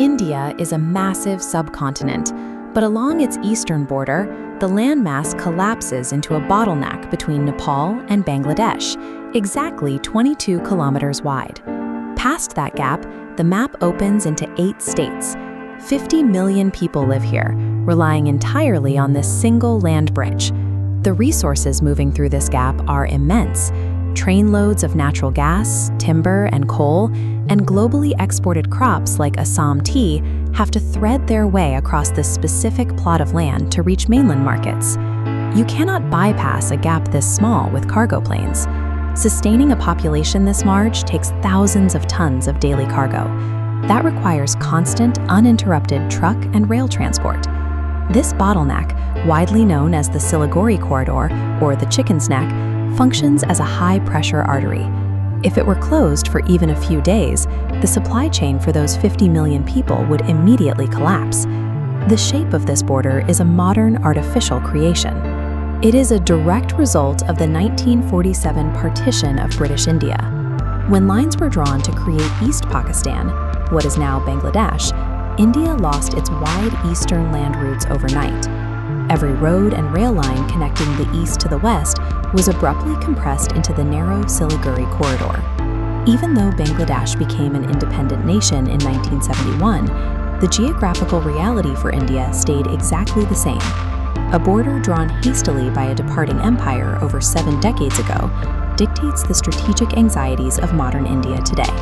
India is a massive subcontinent, but along its eastern border, the landmass collapses into a bottleneck between Nepal and Bangladesh, exactly 22 kilometers wide. Past that gap, the map opens into 8 states. 50 million people live here, relying entirely on this single land bridge. The resources moving through this gap are immense. Trainloads of natural gas, timber, and coal, and globally exported crops like Assam tea have to thread their way across this specific plot of land to reach mainland markets. You cannot bypass a gap this small with cargo planes. Sustaining a population this large takes thousands of tons of daily cargo. That requires constant, uninterrupted truck and rail transport. This bottleneck, widely known as the Siliguri Corridor or the Chicken's Neck, functions as a high-pressure artery. If it were closed for even a few days, the supply chain for those 50 million people would immediately collapse. The shape of this border is a modern artificial creation. It is a direct result of the 1947 partition of British India. When lines were drawn to create East Pakistan, what is now Bangladesh, India lost its wide eastern land routes overnight. Every road and rail line connecting the east to the west was abruptly compressed into the narrow Siliguri Corridor. Even though Bangladesh became an independent nation in 1971, the geographical reality for India stayed exactly the same. A border drawn hastily by a departing empire over 7 decades ago dictates the strategic anxieties of modern India today.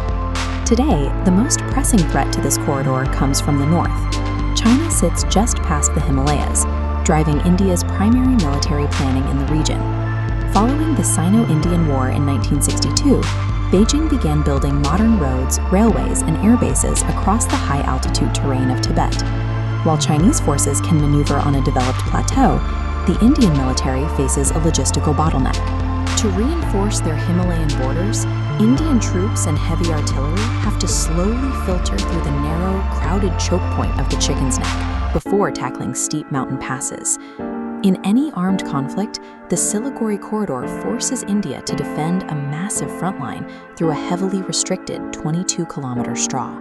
Today, the most pressing threat to this corridor comes from the north. China sits just past the Himalayas, driving India's primary military planning in the region. Following the Sino-Indian War in 1962, Beijing began building modern roads, railways, and air bases across the high-altitude terrain of Tibet. While Chinese forces can maneuver on a developed plateau, the Indian military faces a logistical bottleneck. To reinforce their Himalayan borders, Indian troops and heavy artillery have to slowly filter through the narrow, crowded choke point of the Chicken's Neck before tackling steep mountain passes. In any armed conflict, the Siliguri Corridor forces India to defend a massive front line through a heavily restricted 22-kilometer straw.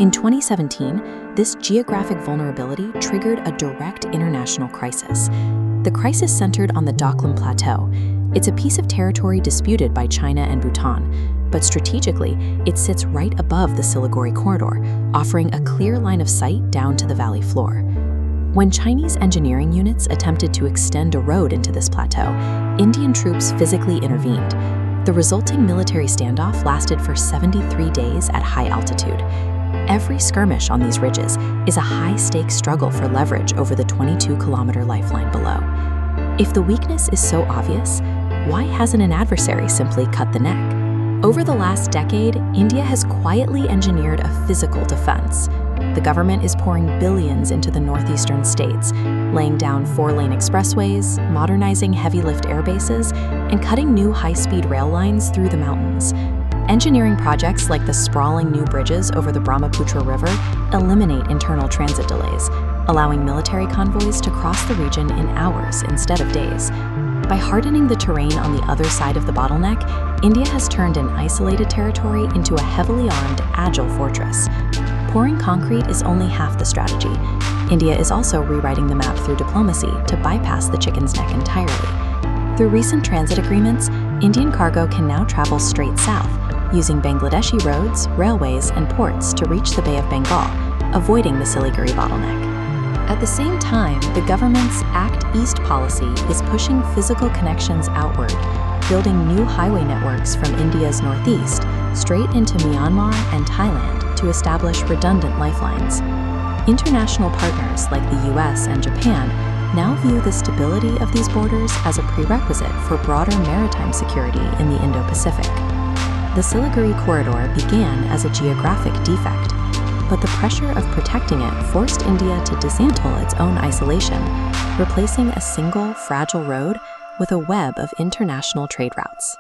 In 2017, this geographic vulnerability triggered a direct international crisis. The crisis centered on the Doklam Plateau. It's a piece of territory disputed by China and Bhutan, but strategically, it sits right above the Siliguri Corridor, offering a clear line of sight down to the valley floor. When Chinese engineering units attempted to extend a road into this plateau, Indian troops physically intervened. The resulting military standoff lasted for 73 days at high altitude. Every skirmish on these ridges is a high-stakes struggle for leverage over the 22-kilometer lifeline below. If the weakness is so obvious, why hasn't an adversary simply cut the neck? Over the last decade, India has quietly engineered a physical defense. The government is pouring billions into the northeastern states, laying down 4-lane expressways, modernizing heavy-lift air bases, and cutting new high-speed rail lines through the mountains. Engineering projects like the sprawling new bridges over the Brahmaputra River eliminate internal transit delays, allowing military convoys to cross the region in hours instead of days. By hardening the terrain on the other side of the bottleneck, India has turned an isolated territory into a heavily armed, agile fortress. Pouring concrete is only half the strategy. India is also rewriting the map through diplomacy to bypass the Chicken's Neck entirely. Through recent transit agreements, Indian cargo can now travel straight south, using Bangladeshi roads, railways, and ports to reach the Bay of Bengal, avoiding the Siliguri bottleneck. At the same time, the government's Act East policy is pushing physical connections outward, building new highway networks from India's northeast straight into Myanmar and Thailand to establish redundant lifelines. International partners like the US and Japan now view the stability of these borders as a prerequisite for broader maritime security in the Indo-Pacific. The Siliguri Corridor began as a geographic defect, but the pressure of protecting it forced India to dismantle its own isolation, replacing a single, fragile road with a web of international trade routes.